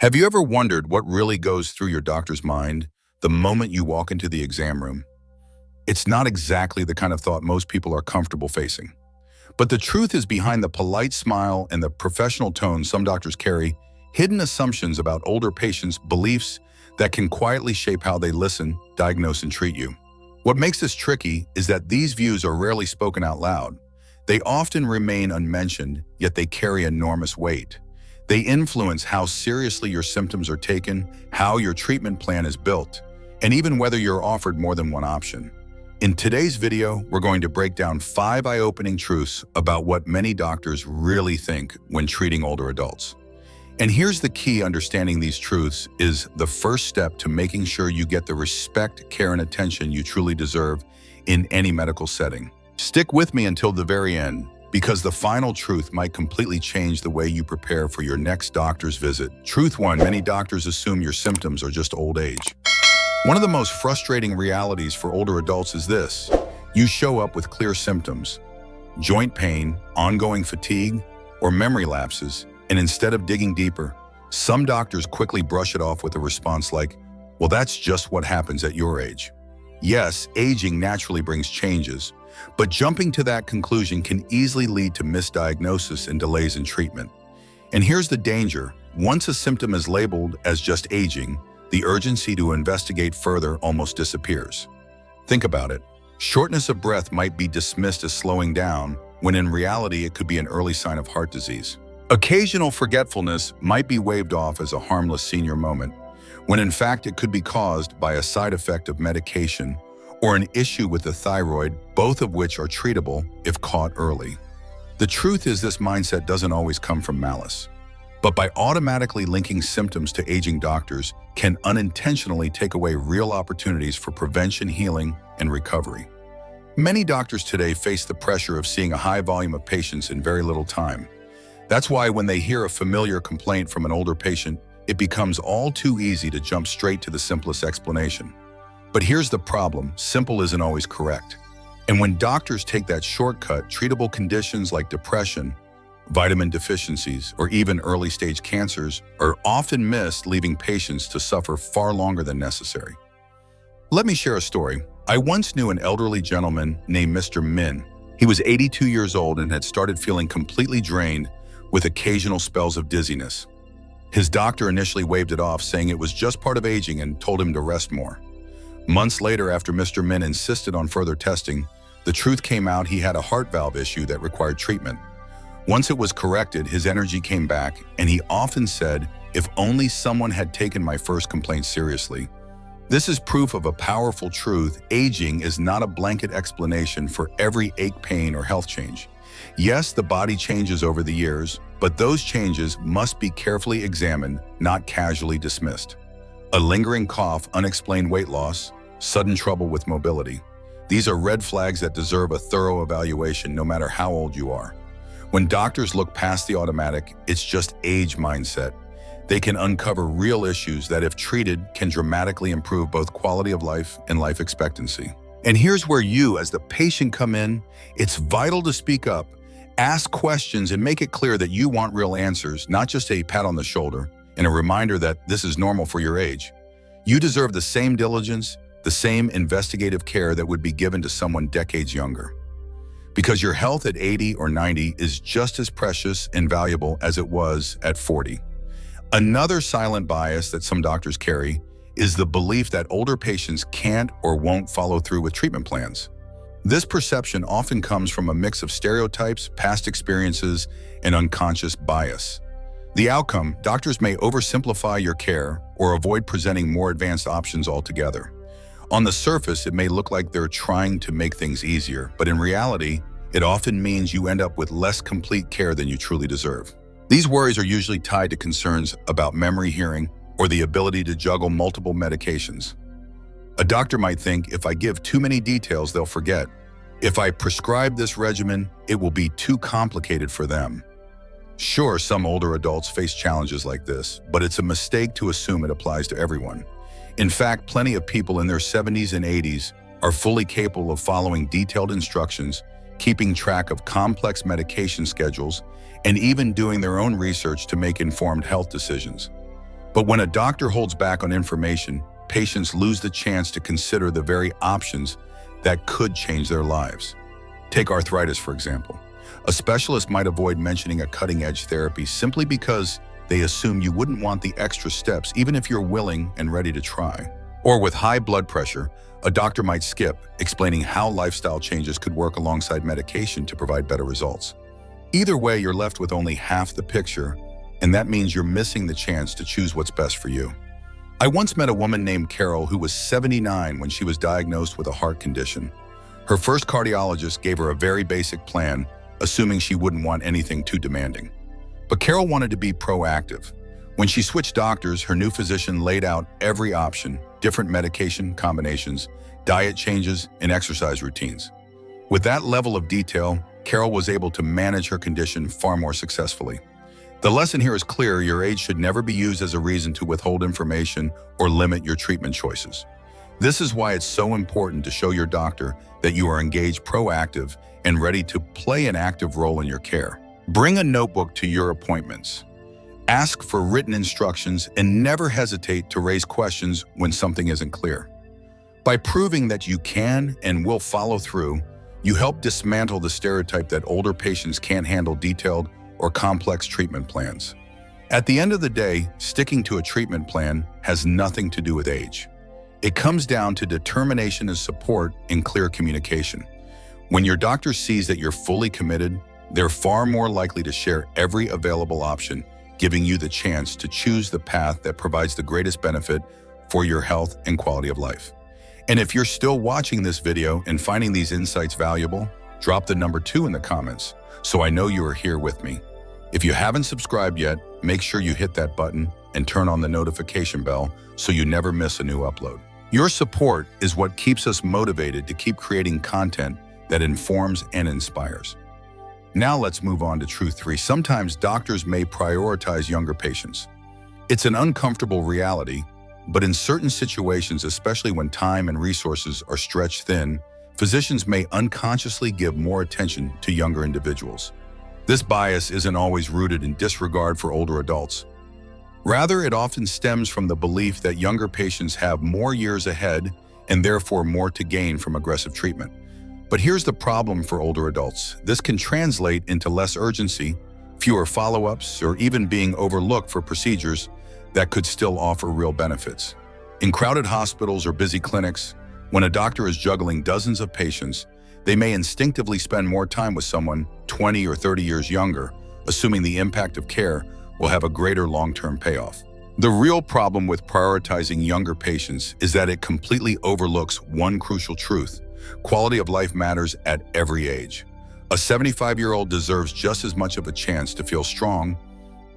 Have you ever wondered what really goes through your doctor's mind the moment you walk into the exam room? It's not exactly the kind of thought most people are comfortable facing. But the truth is behind the polite smile and the professional tone some doctors carry, hidden assumptions about older patients' beliefs that can quietly shape how they listen, diagnose, and treat you. What makes this tricky is that these views are rarely spoken out loud. They often remain unmentioned, yet they carry enormous weight. They influence how seriously your symptoms are taken, how your treatment plan is built, and even whether you're offered more than one option. In today's video, we're going to break down 5 eye-opening truths about what many doctors really think when treating older adults. And here's the key: understanding these truths is the first step to making sure you get the respect, care, and attention you truly deserve in any medical setting. Stick with me until the very end, because the final truth might completely change the way you prepare for your next doctor's visit. Truth 1: many doctors assume your symptoms are just old age. One of the most frustrating realities for older adults is this: you show up with clear symptoms, joint pain, ongoing fatigue, or memory lapses, and instead of digging deeper, some doctors quickly brush it off with a response like, "Well, that's just what happens at your age." Yes, aging naturally brings changes, but jumping to that conclusion can easily lead to misdiagnosis and delays in treatment. And here's the danger: once a symptom is labeled as just aging, the urgency to investigate further almost disappears. Think about it. Shortness of breath might be dismissed as slowing down, when in reality it could be an early sign of heart disease. Occasional forgetfulness might be waved off as a harmless senior moment, when in fact it could be caused by a side effect of medication or an issue with the thyroid, both of which are treatable if caught early. The truth is, this mindset doesn't always come from malice, but by automatically linking symptoms to aging, doctors can unintentionally take away real opportunities for prevention, healing, and recovery. Many doctors today face the pressure of seeing a high volume of patients in very little time. That's why when they hear a familiar complaint from an older patient, it becomes all too easy to jump straight to the simplest explanation. But here's the problem: simple isn't always correct. And when doctors take that shortcut, treatable conditions like depression, vitamin deficiencies, or even early-stage cancers are often missed, leaving patients to suffer far longer than necessary. Let me share a story. I once knew an elderly gentleman named Mr. Min. He was 82 years old and had started feeling completely drained with occasional spells of dizziness. His doctor initially waved it off, saying it was just part of aging, and told him to rest more. Months later, after Mr. Min insisted on further testing, the truth came out: he had a heart valve issue that required treatment. Once it was corrected, his energy came back, and he often said, "If only someone had taken my first complaint seriously." This is proof of a powerful truth: aging is not a blanket explanation for every ache, pain, or health change. Yes, the body changes over the years, but those changes must be carefully examined, not casually dismissed. A lingering cough, unexplained weight loss, sudden trouble with mobility. These are red flags that deserve a thorough evaluation, no matter how old you are. When doctors look past the automatic, "it's just age" mindset, they can uncover real issues that, if treated, can dramatically improve both quality of life and life expectancy. And here's where you, as the patient, come in. It's vital to speak up, ask questions, and make it clear that you want real answers, not just a pat on the shoulder and a reminder that this is normal for your age. You deserve the same diligence, the same investigative care that would be given to someone decades younger. Because your health at 80 or 90 is just as precious and valuable as it was at 40. Another silent bias that some doctors carry is the belief that older patients can't or won't follow through with treatment plans. This perception often comes from a mix of stereotypes, past experiences, and unconscious bias. The outcome: doctors may oversimplify your care or avoid presenting more advanced options altogether. On the surface, it may look like they're trying to make things easier, but in reality, it often means you end up with less complete care than you truly deserve. These worries are usually tied to concerns about memory, hearing, or the ability to juggle multiple medications. A doctor might think, "If I give too many details, they'll forget. If I prescribe this regimen, it will be too complicated for them." Sure, some older adults face challenges like this, but it's a mistake to assume it applies to everyone. In fact, plenty of people in their 70s and 80s are fully capable of following detailed instructions, keeping track of complex medication schedules, and even doing their own research to make informed health decisions. But when a doctor holds back on information, patients lose the chance to consider the very options that could change their lives. Take arthritis, for example. A specialist might avoid mentioning a cutting-edge therapy simply because they assume you wouldn't want the extra steps, even if you're willing and ready to try. Or with high blood pressure, a doctor might skip explaining how lifestyle changes could work alongside medication to provide better results. Either way, you're left with only half the picture, and that means you're missing the chance to choose what's best for you. I once met a woman named Carol who was 79 when she was diagnosed with a heart condition. Her first cardiologist gave her a very basic plan, assuming she wouldn't want anything too demanding. But Carol wanted to be proactive. When she switched doctors, her new physician laid out every option, different medication combinations, diet changes, and exercise routines. With that level of detail, Carol was able to manage her condition far more successfully. The lesson here is clear: your age should never be used as a reason to withhold information or limit your treatment choices. This is why it's so important to show your doctor that you are engaged, proactive, and ready to play an active role in your care. Bring a notebook to your appointments. Ask for written instructions and never hesitate to raise questions when something isn't clear. By proving that you can and will follow through, you help dismantle the stereotype that older patients can't handle detailed or complex treatment plans. At the end of the day, sticking to a treatment plan has nothing to do with age. It comes down to determination and support and clear communication. When your doctor sees that you're fully committed, they're far more likely to share every available option, giving you the chance to choose the path that provides the greatest benefit for your health and quality of life. And if you're still watching this video and finding these insights valuable, drop the number 2 in the comments so I know you are here with me. If you haven't subscribed yet, make sure you hit that button and turn on the notification bell so you never miss a new upload. Your support is what keeps us motivated to keep creating content that informs and inspires. Now let's move on to truth 3. Sometimes doctors may prioritize younger patients. It's an uncomfortable reality, but in certain situations, especially when time and resources are stretched thin, physicians may unconsciously give more attention to younger individuals. This bias isn't always rooted in disregard for older adults. Rather, it often stems from the belief that younger patients have more years ahead and therefore more to gain from aggressive treatment. But here's the problem for older adults. This can translate into less urgency, fewer follow-ups, or even being overlooked for procedures that could still offer real benefits. In crowded hospitals or busy clinics, when a doctor is juggling dozens of patients, they may instinctively spend more time with someone 20 or 30 years younger, assuming the impact of care will have a greater long-term payoff. The real problem with prioritizing younger patients is that it completely overlooks one crucial truth: quality of life matters at every age. A 75-year-old deserves just as much of a chance to feel strong,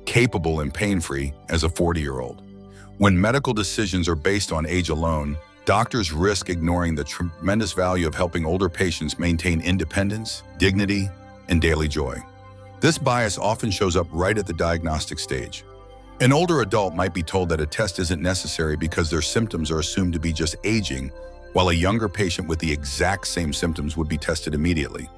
capable, and pain-free as a 40-year-old. When medical decisions are based on age alone, doctors risk ignoring the tremendous value of helping older patients maintain independence, dignity, and daily joy. This bias often shows up right at the diagnostic stage. An older adult might be told that a test isn't necessary because their symptoms are assumed to be just aging, while a younger patient with the exact same symptoms would be tested immediately.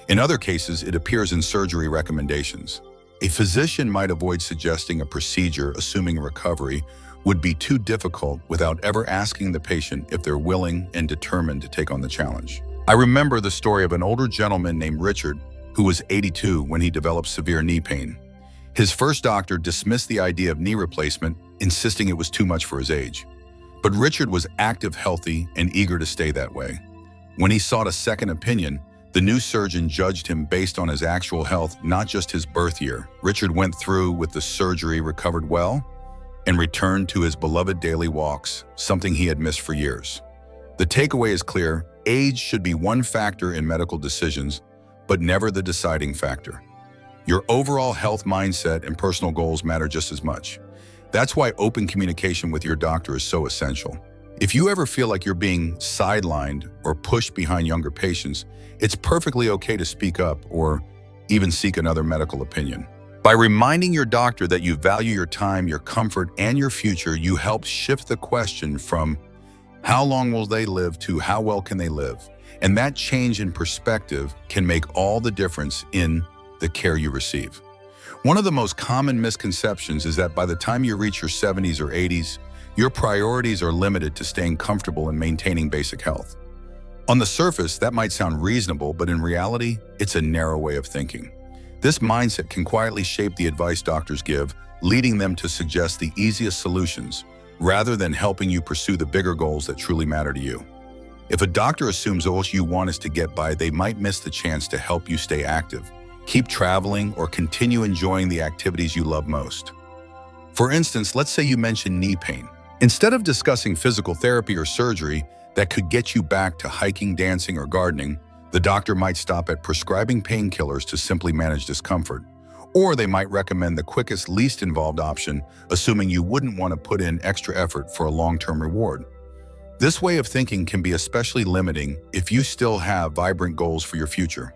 In other cases, it appears in surgery recommendations. A physician might avoid suggesting a procedure assuming recovery would be too difficult without ever asking the patient if they're willing and determined to take on the challenge. I remember the story of an older gentleman named Richard who was 82 when he developed severe knee pain. His first doctor dismissed the idea of knee replacement, insisting it was too much for his age. But Richard was active, healthy, and eager to stay that way. When he sought a second opinion, the new surgeon judged him based on his actual health, not just his birth year. Richard went through with the surgery, recovered well, and returned to his beloved daily walks, something he had missed for years. The takeaway is clear: age should be one factor in medical decisions, but never the deciding factor. Your overall health mindset and personal goals matter just as much. That's why open communication with your doctor is so essential. If you ever feel like you're being sidelined or pushed behind younger patients, it's perfectly okay to speak up or even seek another medical opinion. By reminding your doctor that you value your time, your comfort, and your future, you help shift the question from how long will they live to how well can they live? And that change in perspective can make all the difference in the care you receive. One of the most common misconceptions is that by the time you reach your 70s or 80s, your priorities are limited to staying comfortable and maintaining basic health. On the surface, that might sound reasonable, but in reality, it's a narrow way of thinking. This mindset can quietly shape the advice doctors give, leading them to suggest the easiest solutions, rather than helping you pursue the bigger goals that truly matter to you. If a doctor assumes all you want is to get by, they might miss the chance to help you stay active, keep traveling, or continue enjoying the activities you love most. For instance, let's say you mention knee pain. Instead of discussing physical therapy or surgery that could get you back to hiking, dancing, or gardening, the doctor might stop at prescribing painkillers to simply manage discomfort. Or they might recommend the quickest, least involved option, assuming you wouldn't want to put in extra effort for a long-term reward. This way of thinking can be especially limiting if you still have vibrant goals for your future.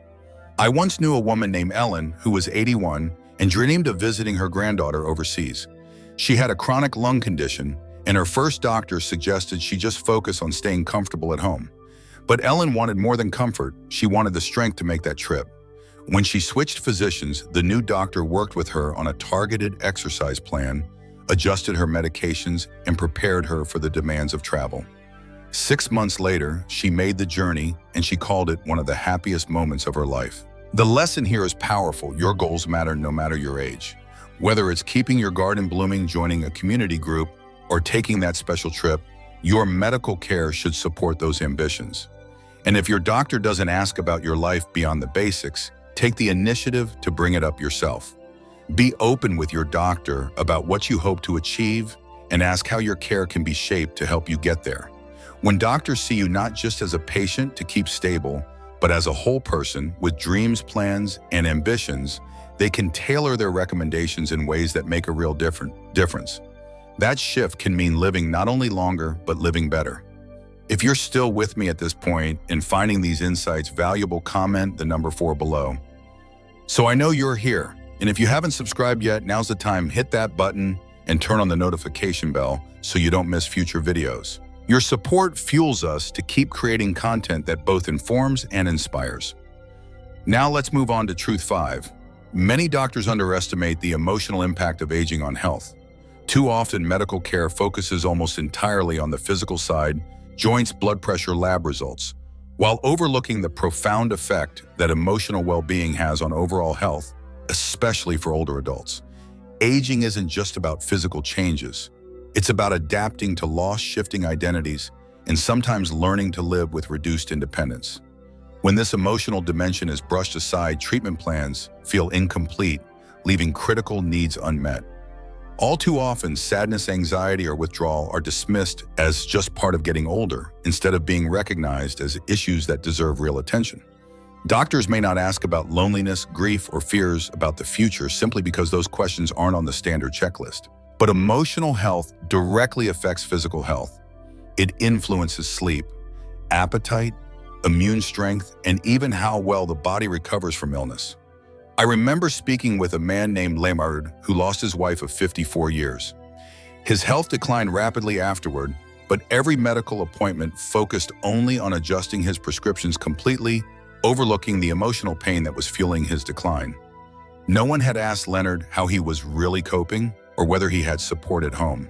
I once knew a woman named Ellen who was 81 and dreamed of visiting her granddaughter overseas. She had a chronic lung condition, and her first doctor suggested she just focus on staying comfortable at home. But Ellen wanted more than comfort. She wanted the strength to make that trip. When she switched physicians, the new doctor worked with her on a targeted exercise plan, adjusted her medications, and prepared her for the demands of travel. 6 months later, she made the journey, and she called it one of the happiest moments of her life. The lesson here is powerful. Your goals matter no matter your age. Whether it's keeping your garden blooming, joining a community group, or taking that special trip, your medical care should support those ambitions. And if your doctor doesn't ask about your life beyond the basics, take the initiative to bring it up yourself. Be open with your doctor about what you hope to achieve and ask how your care can be shaped to help you get there. When doctors see you not just as a patient to keep stable, but as a whole person with dreams, plans, and ambitions, they can tailor their recommendations in ways that make a real difference. That shift can mean living not only longer, but living better. If you're still with me at this point and finding these insights valuable, comment the number 4 below. So I know you're here, and if you haven't subscribed yet, now's the time. Hit that button and turn on the notification bell so you don't miss future videos. Your support fuels us to keep creating content that both informs and inspires. Now let's move on to Truth 5. Many doctors underestimate the emotional impact of aging on health. Too often, medical care focuses almost entirely on the physical side, joints, blood pressure, lab results, while overlooking the profound effect that emotional well-being has on overall health, especially for older adults. Aging isn't just about physical changes. It's about adapting to loss, shifting identities, and sometimes learning to live with reduced independence. When this emotional dimension is brushed aside, treatment plans feel incomplete, leaving critical needs unmet. All too often, sadness, anxiety, or withdrawal are dismissed as just part of getting older, instead of being recognized as issues that deserve real attention. Doctors may not ask about loneliness, grief, or fears about the future simply because those questions aren't on the standard checklist. But emotional health directly affects physical health. It influences sleep, appetite, immune strength, and even how well the body recovers from illness. I remember speaking with a man named Leonard who lost his wife of 54 years. His health declined rapidly afterward, but every medical appointment focused only on adjusting his prescriptions completely, overlooking the emotional pain that was fueling his decline. No one had asked Leonard how he was really coping or whether he had support at home.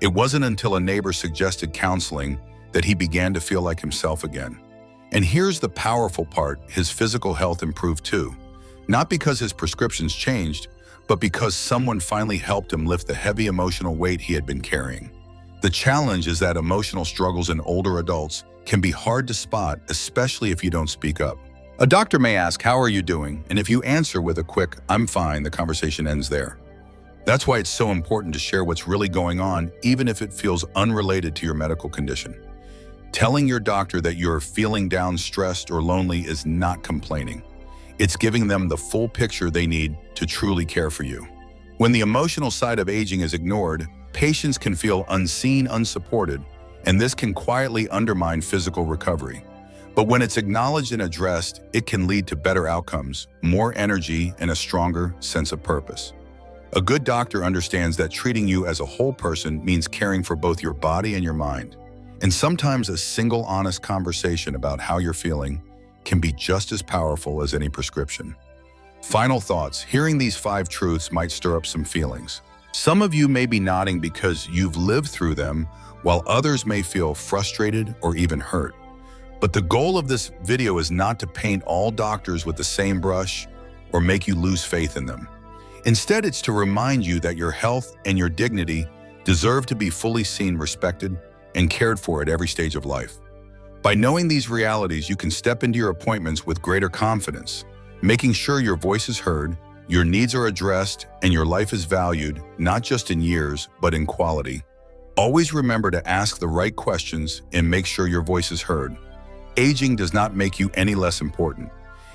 It wasn't until a neighbor suggested counseling that he began to feel like himself again. And here's the powerful part: his physical health improved too. Not because his prescriptions changed, but because someone finally helped him lift the heavy emotional weight he had been carrying. The challenge is that emotional struggles in older adults can be hard to spot, especially if you don't speak up. A doctor may ask, "How are you doing?" And if you answer with a quick, "I'm fine," the conversation ends there. That's why it's so important to share what's really going on, even if it feels unrelated to your medical condition. Telling your doctor that you're feeling down, stressed, or lonely is not complaining. It's giving them the full picture they need to truly care for you. When the emotional side of aging is ignored, patients can feel unseen, unsupported, and this can quietly undermine physical recovery. But when it's acknowledged and addressed, it can lead to better outcomes, more energy, and a stronger sense of purpose. A good doctor understands that treating you as a whole person means caring for both your body and your mind. And sometimes a single honest conversation about how you're feeling can be just as powerful as any prescription. Final thoughts. Hearing these 5 truths might stir up some feelings. Some of you may be nodding because you've lived through them, while others may feel frustrated or even hurt. But the goal of this video is not to paint all doctors with the same brush or make you lose faith in them. Instead, it's to remind you that your health and your dignity deserve to be fully seen, respected, and cared for at every stage of life. By knowing these realities, you can step into your appointments with greater confidence, making sure your voice is heard, your needs are addressed, and your life is valued, not just in years, but in quality. Always remember to ask the right questions and make sure your voice is heard. Aging does not make you any less important.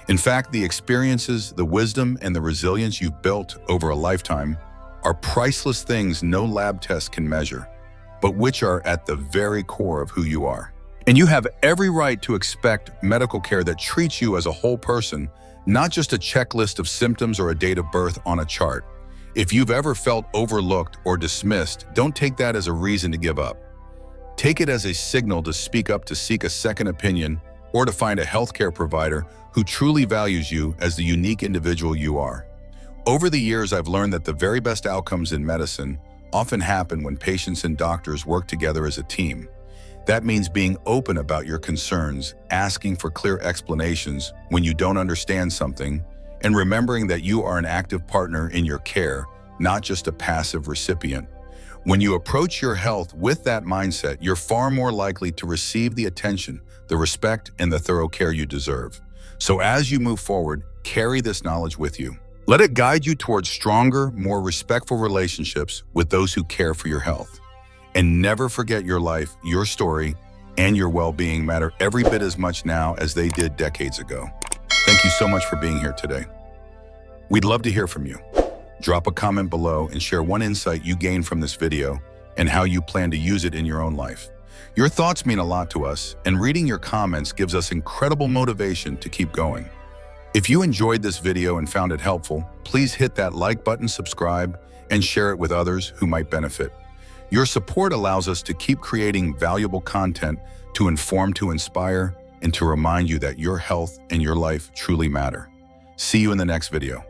In fact, the experiences, the wisdom, and the resilience you've built over a lifetime are priceless things no lab test can measure, but which are at the very core of who you are. And you have every right to expect medical care that treats you as a whole person, not just a checklist of symptoms or a date of birth on a chart. If you've ever felt overlooked or dismissed, don't take that as a reason to give up. Take it as a signal to speak up, to seek a second opinion, or to find a healthcare provider who truly values you as the unique individual you are. Over the years, I've learned that the very best outcomes in medicine often happen when patients and doctors work together as a team. That means being open about your concerns, asking for clear explanations when you don't understand something, and remembering that you are an active partner in your care, not just a passive recipient. When you approach your health with that mindset, you're far more likely to receive the attention, the respect, and the thorough care you deserve. So as you move forward, carry this knowledge with you. Let it guide you towards stronger, more respectful relationships with those who care for your health. And never forget, your life, your story, and your well-being matter every bit as much now as they did decades ago. Thank you so much for being here today. We'd love to hear from you. Drop a comment below and share one insight you gained from this video and how you plan to use it in your own life. Your thoughts mean a lot to us, and reading your comments gives us incredible motivation to keep going. If you enjoyed this video and found it helpful, please hit that like button, subscribe, and share it with others who might benefit. Your support allows us to keep creating valuable content to inform, to inspire, and to remind you that your health and your life truly matter. See you in the next video.